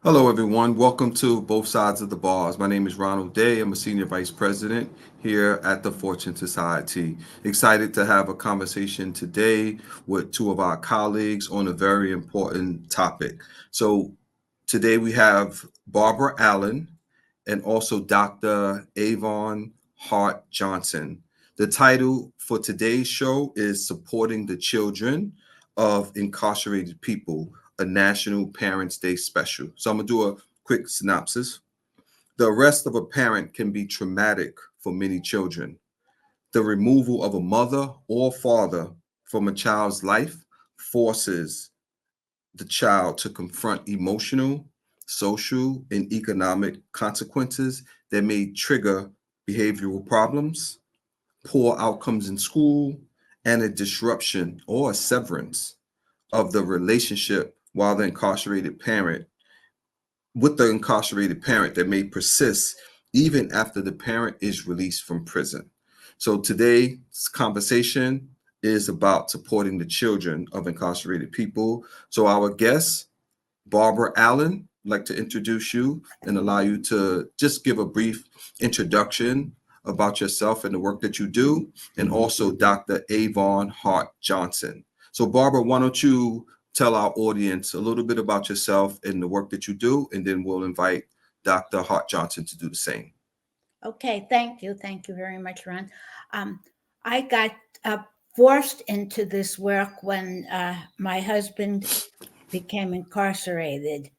Hello, everyone. Welcome to Both Sides of the Bars. My name is Ronald Day. I'm a Senior Vice President here at the Fortune Society. Excited to have a conversation today with two of our colleagues on a very important topic. So, today we have Barbara Allan and also Dr. Avon Hart-Johnson. The title for today's show is Supporting the Children of Incarcerated People, a National Parents' Day special. So I'm going to do a quick synopsis. The arrest of a parent can be traumatic for many children. The removal of a mother or father from a child's life forces the child to confront emotional, social, and economic consequences that may trigger behavioral problems, poor outcomes in school, and a disruption or a severance of the relationship while the incarcerated parent with the incarcerated parent that may persist even after the parent is released from prison. So today's conversation is about supporting the children of incarcerated people. So our guest, Barbara Allan, I'd like to introduce you and allow you to just give a brief introduction about yourself and the work that you do, and also Dr. Avon Hart-Johnson. So Barbara, why don't you tell our audience a little bit about yourself and the work that you do, and then we'll invite Dr. Hart-Johnson to do the same. Okay, thank you. Thank you very much, Ron. Um, I got uh, forced into this work when my husband became incarcerated.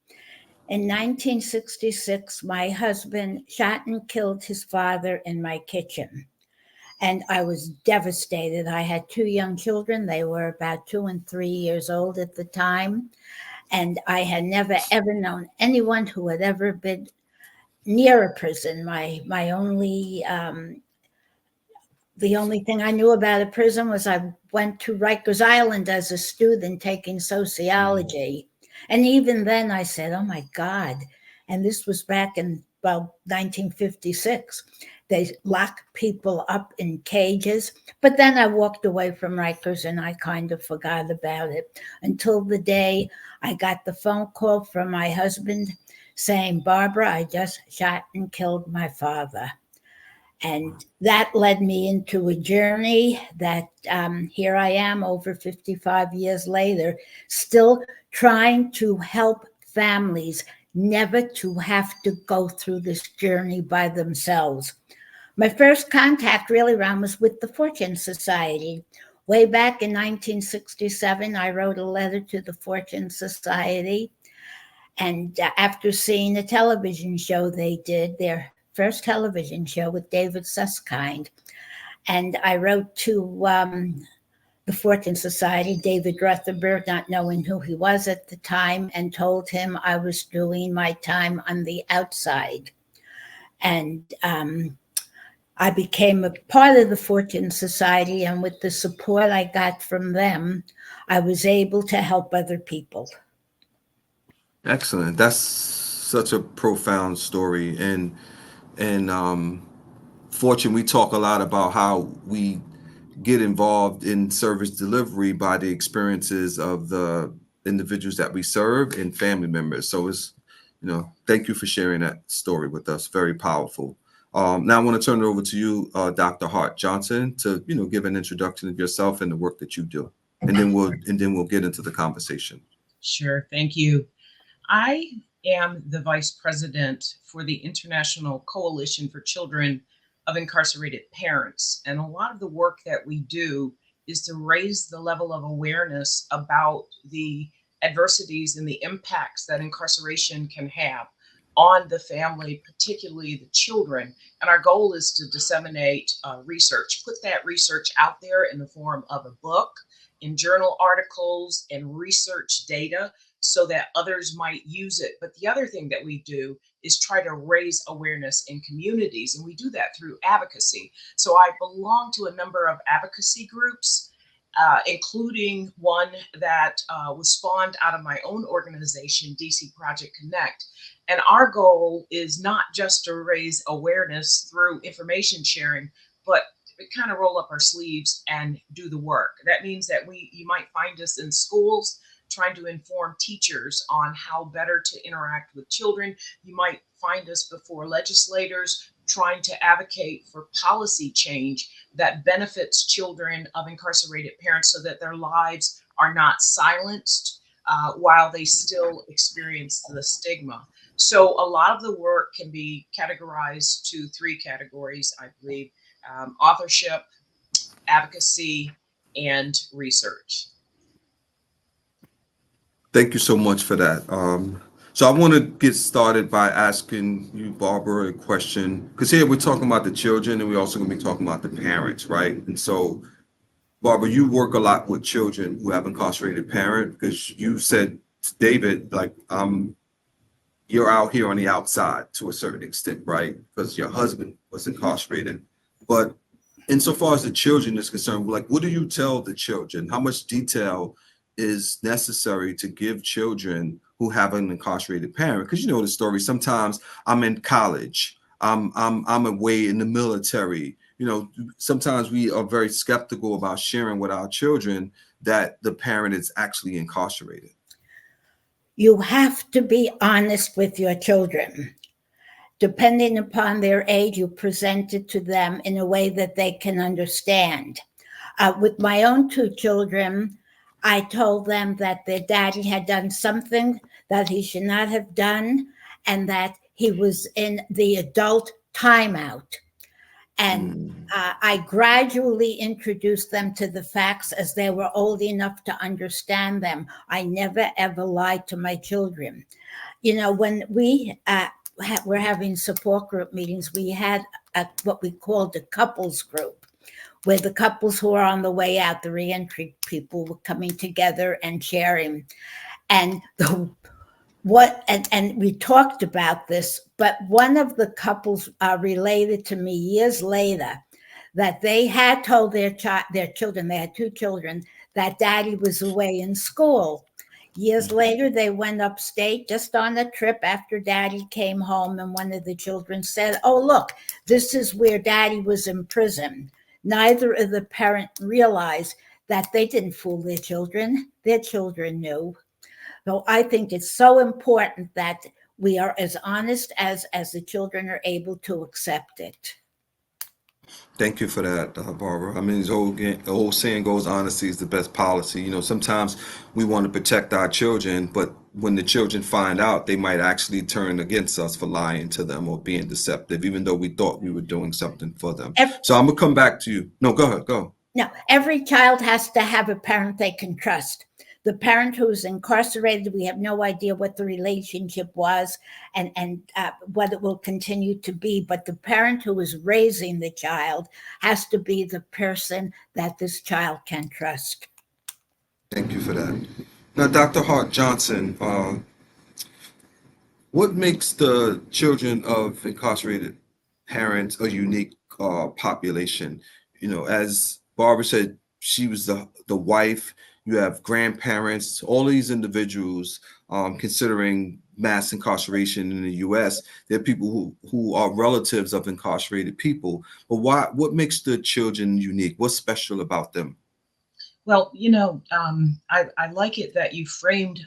In 1966, my husband shot and killed his father in my kitchen. And I was devastated. I had two young children. They were about 2 and 3 years old at the time. And I had never, ever known anyone who had ever been near a prison. My only the only thing I knew about a prison was I went to Rikers Island as a student taking sociology, and even then I said, "Oh my God!" And this was back in 1956. They lock people up in cages. But then I walked away from Rikers and I kind of forgot about it until the day I got the phone call from my husband saying, "Barbara, I just shot and killed my father." And that led me into a journey that here I am over 55 years later, still trying to help families never to have to go through this journey by themselves. My first contact really, Ron, was with the Fortune Society. Way back in 1967, I wrote a letter to the Fortune Society. And after seeing a television show they did, their first television show with David Susskind, and I wrote to the Fortune Society, David Rutherford, not knowing who he was at the time, and told him I was doing my time on the outside. And I became a part of the Fortune Society, and with the support I got from them, I was able to help other people. Excellent. That's such a profound story. And Fortune, we talk a lot about how we get involved in service delivery by the experiences of the individuals that we serve and family members. So thank you for sharing that story with us. Very powerful. Now I want to turn it over to you, Dr. Hart Johnson, to give an introduction of yourself and the work that you do, and then we'll get into the conversation. Sure. Thank you. I am the vice president for the International Coalition for Children of Incarcerated Parents. And a lot of the work that we do is to raise the level of awareness about the adversities and the impacts that incarceration can have on the family, particularly the children. And our goal is to disseminate research, put that research out there in the form of a book, in journal articles, and research data so that others might use it. But the other thing that we do is try to raise awareness in communities, and we do that through advocacy. So I belong to a number of advocacy groups, including one that was spawned out of my own organization, DC Project Connect. And our goal is not just to raise awareness through information sharing, but kind of roll up our sleeves and do the work. That means that you might find us in schools trying to inform teachers on how better to interact with children. You might find us before legislators trying to advocate for policy change that benefits children of incarcerated parents so that their lives are not silenced while they still experience the stigma. So a lot of the work can be categorized to three categories, I believe: authorship, advocacy, and research. Thank you so much for that. So I want to get started by asking you, Barbara, a question, because here we're talking about the children and we're also going to be talking about the parents, right? And so, Barbara, you work a lot with children who have incarcerated parents because you said to David, like, you're out here on the outside to a certain extent, right? Because your husband was incarcerated. But insofar as the children is concerned, like, what do you tell the children? How much detail is necessary to give children who have an incarcerated parent? Because you know the story. Sometimes I'm in college. I'm away in the military. You know, sometimes we are very skeptical about sharing with our children that the parent is actually incarcerated. You have to be honest with your children. Depending upon their age, you present it to them in a way that they can understand. With my own two children, I told them that their daddy had done something that he should not have done and that he was in the adult timeout. And I gradually introduced them to the facts as they were old enough to understand them. I never, ever lied to my children. You know, when we were having support group meetings, we had what we called a couples group, where the couples who are on the way out, the reentry people, were coming together and sharing. And and we talked about this, but one of the couples related to me years later that they had told their children, they had two children, that daddy was away in school. Years later, they went upstate just on a trip after daddy came home, and one of the children said, "Oh, look, this is where daddy was in prison." Neither of the parents realized that they didn't fool their children. Their children knew. So I think it's so important that we are as honest as the children are able to accept it. Thank you for that, Barbara. I mean, the old saying goes, honesty is the best policy. You know, sometimes we want to protect our children, but when the children find out, they might actually turn against us for lying to them or being deceptive, even though we thought we were doing something for them. So I'm gonna come back to you. No, go ahead, go. No, every child has to have a parent they can trust. The parent who's incarcerated, we have no idea what the relationship was and what it will continue to be. But the parent who is raising the child has to be the person that this child can trust. Thank you for that. Now, Dr. Hart-Johnson, what makes the children of incarcerated parents a unique population? You know, as Barbara said, she was the wife. You have grandparents. All these individuals, considering mass incarceration in the U.S., they're people who are relatives of incarcerated people. But why? What makes the children unique? What's special about them? Well, I like it that you framed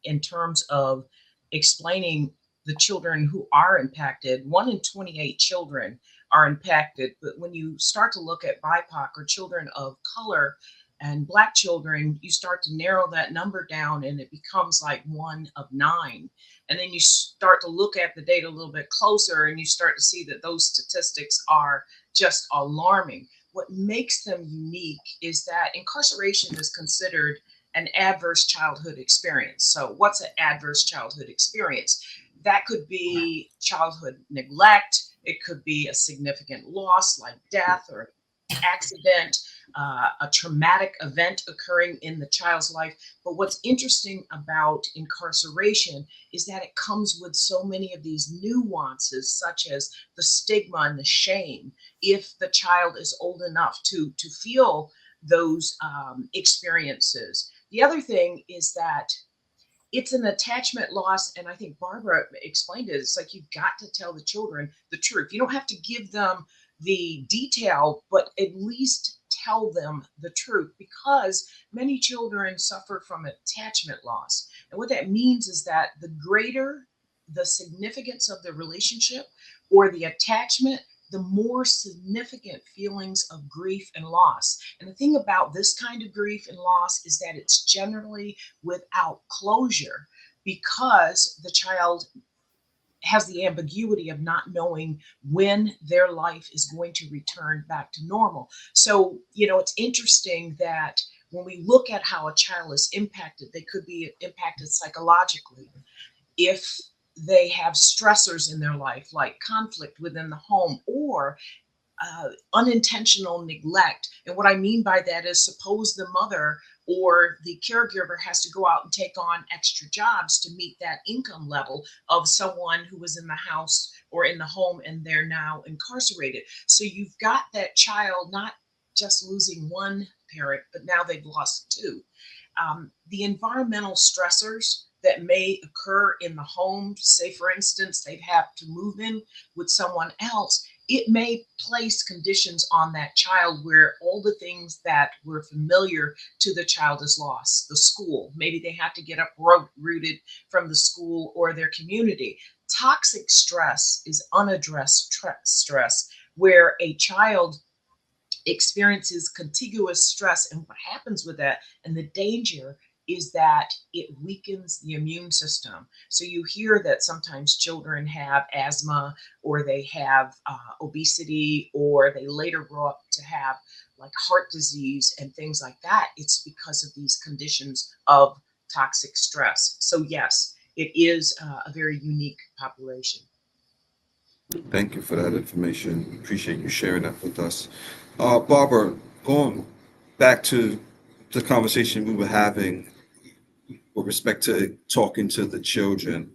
in terms of explaining the children who are impacted. 1 in 28 children are impacted, but when you start to look at BIPOC or children of color and Black children, you start to narrow that number down and it becomes like 1 of 9. And then you start to look at the data a little bit closer and you start to see that those statistics are just alarming. What makes them unique is that incarceration is considered an adverse childhood experience. So, what's an adverse childhood experience? That could be childhood neglect, it could be a significant loss like death or accident, a traumatic event occurring in the child's life. But what's interesting about incarceration is that it comes with so many of these nuances, such as the stigma and the shame, if the child is old enough to feel those experiences. The other thing is that it's an attachment loss, and I think Barbara explained it. It's like you've got to tell the children the truth. You don't have to give them the detail, but at least tell them the truth, because many children suffer from attachment loss. And what that means is that the greater the significance of the relationship or the attachment, the more significant feelings of grief and loss. And the thing about this kind of grief and loss is that it's generally without closure, because the child has the ambiguity of not knowing when their life is going to return back to normal. So, it's interesting that when we look at how a child is impacted, they could be impacted psychologically if they have stressors in their life, like conflict within the home, or unintentional neglect. And what I mean by that is, suppose the mother or the caregiver has to go out and take on extra jobs to meet that income level of someone who was in the house or in the home, and they're now incarcerated. So you've got that child not just losing one parent, but now they've lost two. The environmental stressors that may occur in the home, say for instance, they've had to move in with someone else, it may place conditions on that child where all the things that were familiar to the child is lost. The school, maybe they have to get uprooted from the school or their community. Toxic stress is unaddressed stress, where a child experiences contiguous stress. And what happens with that, and the danger, is that it weakens the immune system. So you hear that sometimes children have asthma, or they have obesity, or they later grow up to have like heart disease and things like that. It's because of these conditions of toxic stress. So yes, it is a very unique population. Thank you for that information. Appreciate you sharing that with us. Barbara, going back to the conversation we were having with respect to talking to the children,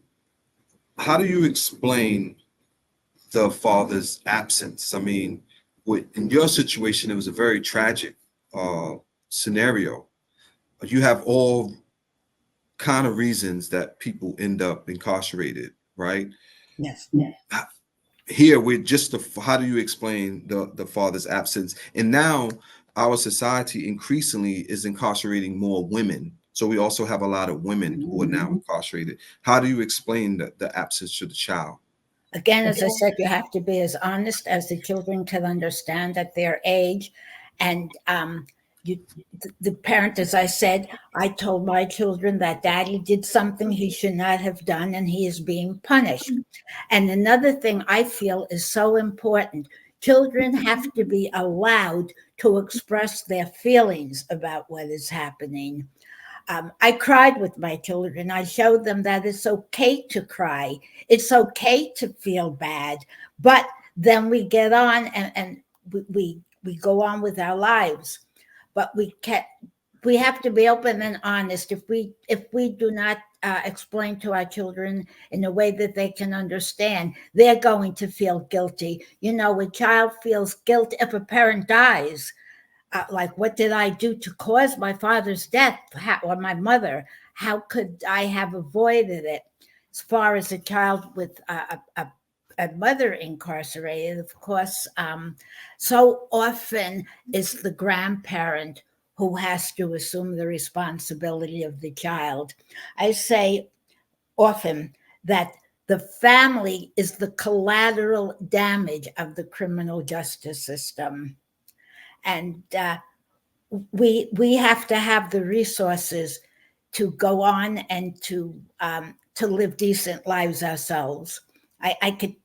how do you explain the father's absence? I mean, in your situation, it was a very tragic uh, scenario. You have all kind of reasons that people end up incarcerated, right? Yes. Here we're just how do you explain the father's absence? And now our society increasingly is incarcerating more women, so we also have a lot of women who are now incarcerated. How do you explain the absence to the child? Again, as I said, you have to be as honest as the children can understand at their age. And you, the parent, as I said, I told my children that daddy did something he should not have done, and he is being punished. And another thing I feel is so important, children have to be allowed to express their feelings about what is happening. I cried with my children. I showed them that it's okay to cry. It's okay to feel bad. But then we get on and we go on with our lives. But we have to be open and honest. If we do not explain to our children in a way that they can understand, they're going to feel guilty. A child feels guilt if a parent dies. Like, what did I do to cause my father's death, or my mother? How could I have avoided it? As far as a child with a mother incarcerated, of course, so often it's the grandparent who has to assume the responsibility of the child. I say often that the family is the collateral damage of the criminal justice system. And we have to have the resources to go on and to live decent lives ourselves. I could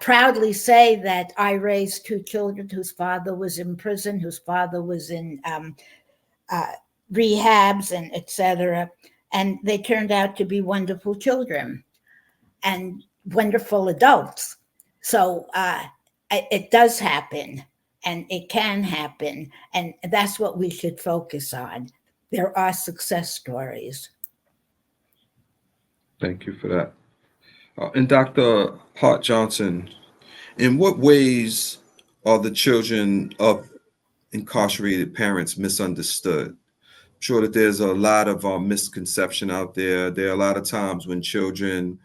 proudly say that I raised two children whose father was in prison, whose father was in rehabs and etc. And they turned out to be wonderful children and wonderful adults. So it does happen. And it can happen. And that's what we should focus on. There are success stories. Thank you for that. And Dr. Hart-Johnson, in what ways are the children of incarcerated parents misunderstood? I'm sure that there's a lot of misconception out there. There are a lot of times when children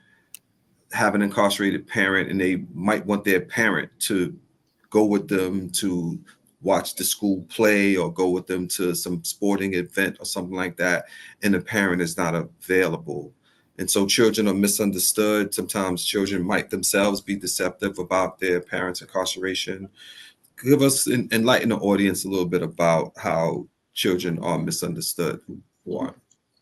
have an incarcerated parent and they might want their parent to go with them to watch the school play or go with them to some sporting event or something like that, and the parent is not available. And so children are misunderstood. Sometimes children might themselves be deceptive about their parents' incarceration. Give us, enlighten the audience a little bit about how children are misunderstood who are have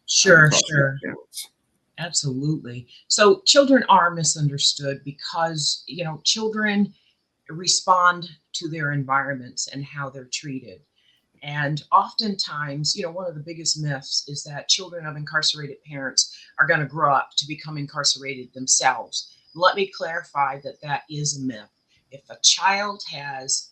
Sure, incarcerated sure. parents. Absolutely. So children are misunderstood because, children respond to their environments and how they're treated. And oftentimes, one of the biggest myths is that children of incarcerated parents are going to grow up to become incarcerated themselves. Let me clarify that that is a myth. If a child has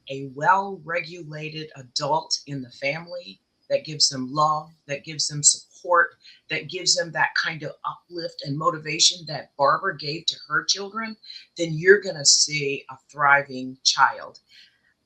a well regulated adult in the family that gives them love, that gives them support, that gives them that kind of uplift and motivation that Barbara gave to her children, then you're going to see a thriving child.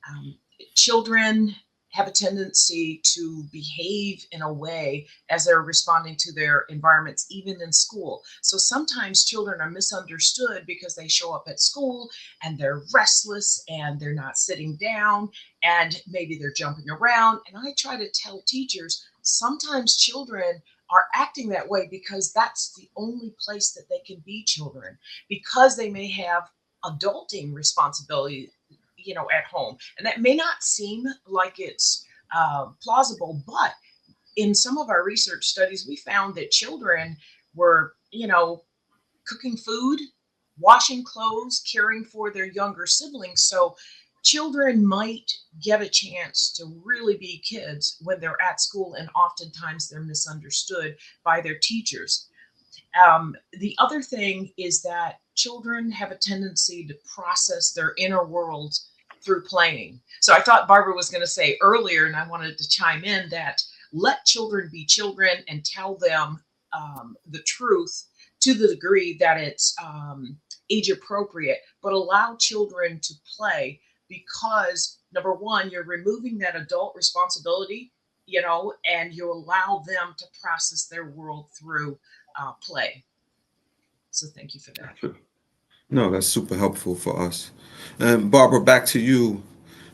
um, Children have a tendency to behave in a way as they're responding to their environments, even in school. So sometimes children are misunderstood because they show up at school and they're restless and they're not sitting down and maybe they're jumping around. And I try to tell teachers sometimes children are acting that way because that's the only place that they can be children, because they may have adulting responsibility at home. And that may not seem like it's plausible, but in some of our research studies, we found that children were, cooking food, washing clothes, caring for their younger siblings. So children might get a chance to really be kids when they're at school, and oftentimes they're misunderstood by their teachers. The other thing is that children have a tendency to process their inner worlds through playing. So I thought Barbara was going to say earlier, and I wanted to chime in that let children be children and tell them the truth to the degree that it's age appropriate, but allow children to play because, number one, you're removing that adult responsibility, and you allow them to process their world through play. So thank you for that. No, that's super helpful for us. And Barbara, back to you.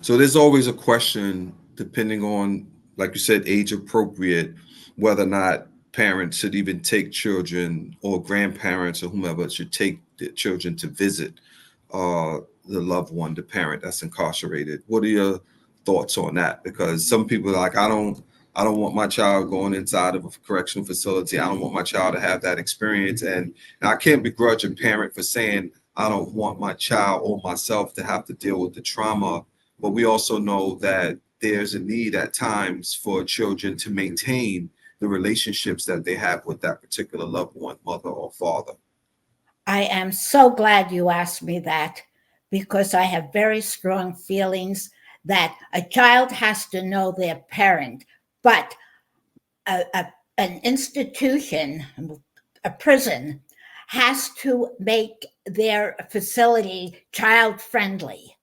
So there's always a question, depending on, like you said, age appropriate, whether or not parents should even take children, or grandparents or whomever should take the children to visit the loved one, the parent that's incarcerated. What are your thoughts on that? Because some people are like, I don't want my child going inside of a correctional facility. I don't want my child to have that experience. And I can't begrudge a parent for saying, I don't want my child or myself to have to deal with the trauma. But we also know that there's a need at times for children to maintain the relationships that they have with that particular loved one, mother or father. I am so glad you asked me that, because I have very strong feelings that a child has to know their parent, but an institution, a prison, has to make their facility child friendly.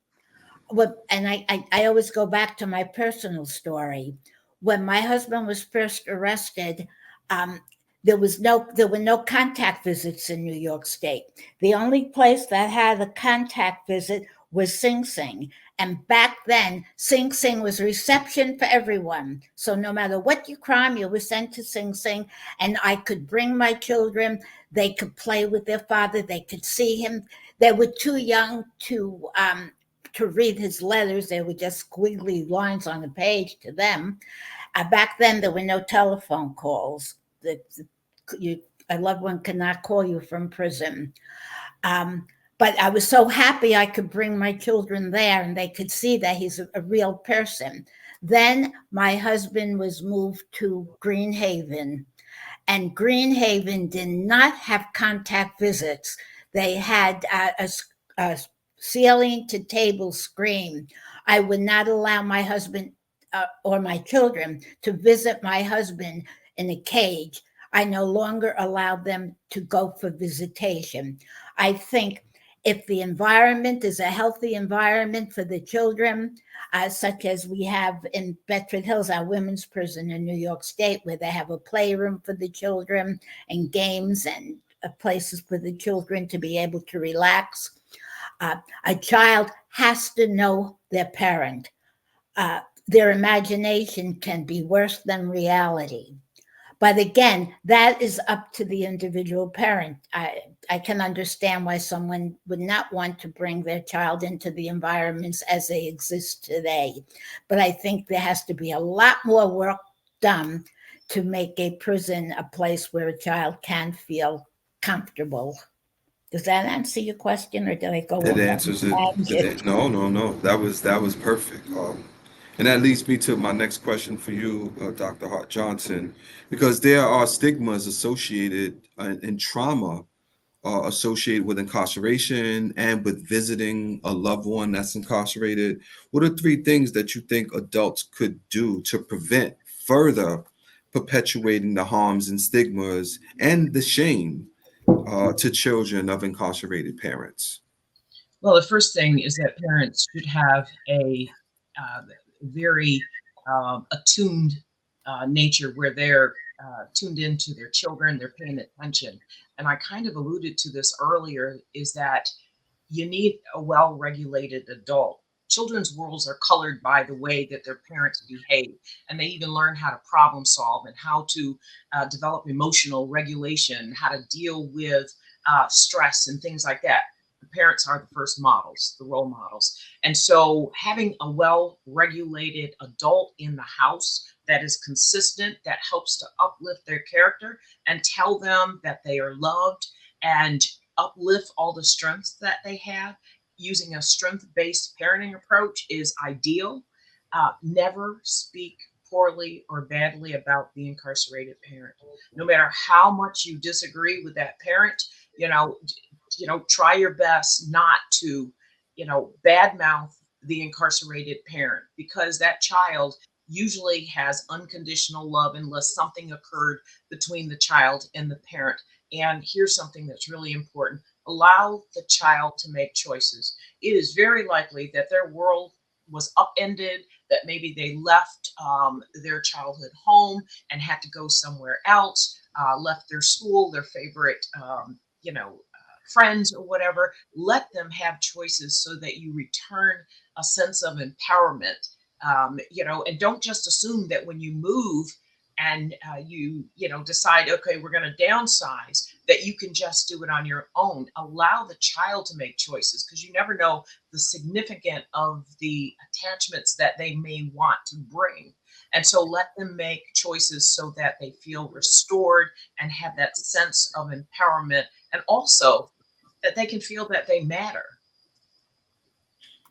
And I always go back to my personal story. When my husband was first arrested, um, there were no contact visits in New York State. The only place that had a contact visit was Sing Sing. And back then, Sing Sing was reception for everyone. So no matter what you crime, you were sent to Sing Sing. And I could bring my children. They could play with their father. They could see him. They were too young to read his letters. They were just squiggly lines on a page to them. Back then, there were no telephone calls. A loved one could not call you from prison. But I was so happy I could bring my children there and they could see that he's a real person. Then my husband was moved to Greenhaven, and Greenhaven did not have contact visits. They had a ceiling to table screen. I would not allow my husband or my children to visit my husband in a cage. I no longer allowed them to go for visitation. I think if the environment is a healthy environment for the children, such as we have in Bedford Hills, our women's prison in New York State, where they have a playroom for the children and games and places for the children to be able to relax. A child has to know their parent. their imagination can be worse than reality. But again, that is up to the individual parent. I can understand why someone would not want to bring their child into the environments as they exist today. But I think there has to be a lot more work done to make a prison a place where a child can feel comfortable. Does that answer your question, or did I go It off answers it. on a tangent? No, no, no. That was perfect. And that leads me to my next question for you, Dr. Hart-Johnson, because there are stigmas associated and trauma associated with incarceration and with visiting a loved one that's incarcerated. What are three things that you think adults could do to prevent further perpetuating the harms and stigmas and the shame to children of incarcerated parents? Well, the first thing is that parents should have a very attuned nature where they're tuned into their children, they're paying attention. And I kind of alluded to this earlier, is that you need a well regulated adult. Children's worlds are colored by the way that their parents behave, and they even learn how to problem solve and how to develop emotional regulation, how to deal with stress and things like that. The parents are the first models, the role models. And so, having a well regulated adult in the house that is consistent, that helps to uplift their character and tell them that they are loved and uplift all the strengths that they have, using a strength-based parenting approach is ideal. Never speak poorly or badly about the incarcerated parent. No matter how much you disagree with that parent, you know, try your best not to, badmouth the incarcerated parent, because that child usually has unconditional love unless something occurred between the child and the parent. And here's something that's really important: allow the child to make choices. It is very likely that their world was upended, that maybe they left their childhood home and had to go somewhere else, left their school, their favorite, friends or whatever. Let them have choices so that you return a sense of empowerment. And don't just assume that when you move and decide, okay, we're going to downsize, that you can just do it on your own. Allow the child to make choices, because you never know the significance of the attachments that they may want to bring. And so let them make choices so that they feel restored and have that sense of empowerment, and also that they can feel that they matter.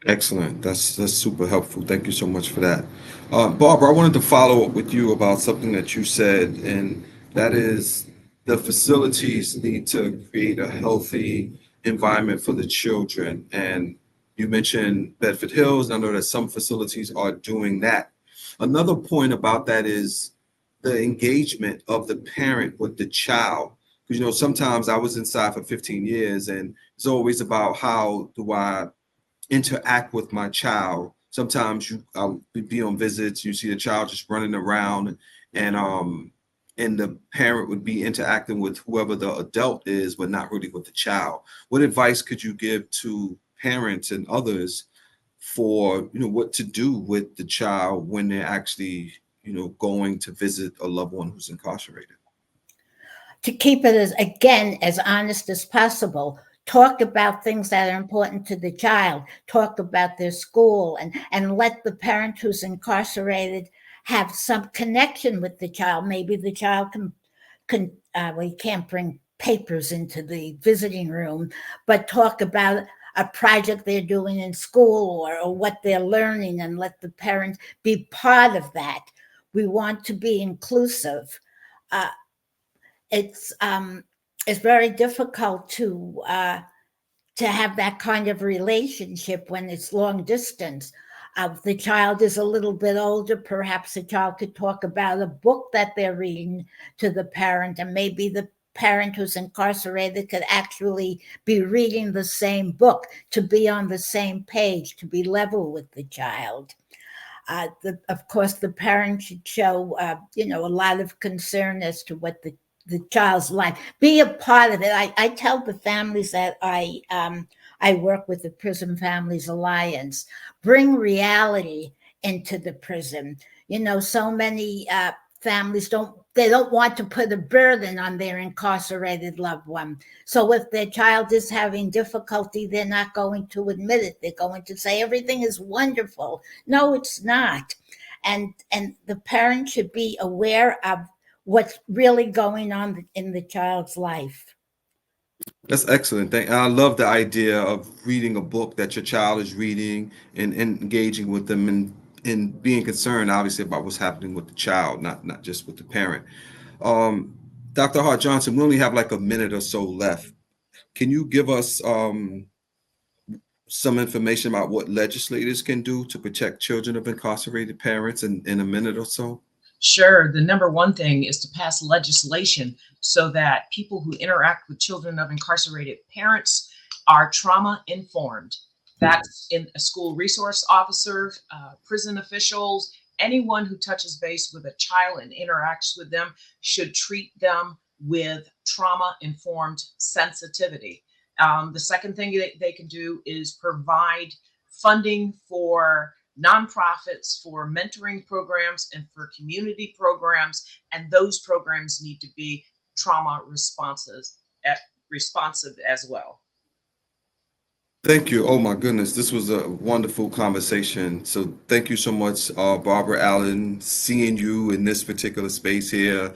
Excellent. That's super helpful. Thank you so much for that. Barbara, I wanted to follow up with you about something that you said, and that is the facilities need to create a healthy environment for the children. And you mentioned Bedford Hills. I know that some facilities are doing that. Another point about that is the engagement of the parent with the child. Because, sometimes I was inside for 15 years, and it's always about how do I interact with my child. Sometimes I'll be on visits, you see the child just running around, and the parent would be interacting with whoever the adult is, but not really with the child. What advice could you give to parents and others for what to do with the child when they're actually going to visit a loved one who's incarcerated? To keep it as honest as possible. Talk about things that are important to the child. Talk about their school, and let the parent who's incarcerated have some connection with the child. Maybe the child well, you can't bring papers into the visiting room, but talk about a project they're doing in school, or what they're learning, and let the parent be part of that. We want to be inclusive. Uh, it's very difficult to have that kind of relationship when it's long distance. If the child is a little bit older, perhaps the child could talk about a book that they're reading to the parent, and maybe the parent who's incarcerated could actually be reading the same book, to be on the same page, to be level with the child. Of course, the parent should show, a lot of concern as to what the child's life. Be a part of it. I tell the families that I work with, the Prison Families Alliance, bring reality into the prison. You know, so many families don't want to put a burden on their incarcerated loved one. So if their child is having difficulty, they're not going to admit it. They're going to say everything is wonderful. No, it's not. And the parent should be aware of what's really going on in the child's life. That's excellent. I love the idea of reading a book that your child is reading and engaging with them and being concerned, obviously, about what's happening with the child, not just with the parent. Um, Dr. Hart-Johnson, we only have like a minute or so left. Can you give us some information about what legislators can do to protect children of incarcerated parents in a minute or so? Sure. The number one thing is to pass legislation so that people who interact with children of incarcerated parents are trauma informed. That's in a school resource officer, prison officials, anyone who touches base with a child and interacts with them should treat them with trauma informed sensitivity. The second thing that they can do is provide funding for nonprofits, for mentoring programs, and for community programs. And those programs need to be trauma responsive as well. Thank you. Oh my goodness, this was a wonderful conversation. So thank you so much, Barbara Allan. Seeing you in this particular space here,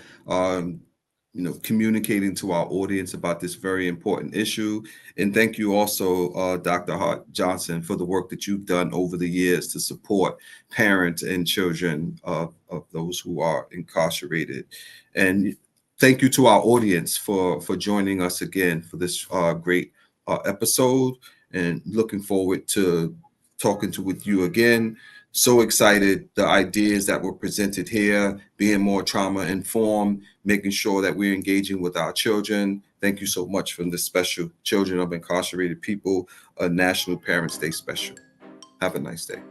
communicating to our audience about this very important issue. And thank you also, Dr. Hart-Johnson, for the work that you've done over the years to support parents and children of those who are incarcerated. And thank you to our audience for joining us again for this great episode. And looking forward to talking with you again. So excited, the ideas that were presented here, being more trauma informed, making sure that we're engaging with our children. Thank you so much for this special Children of Incarcerated People, National Parents Day special. Have a nice day.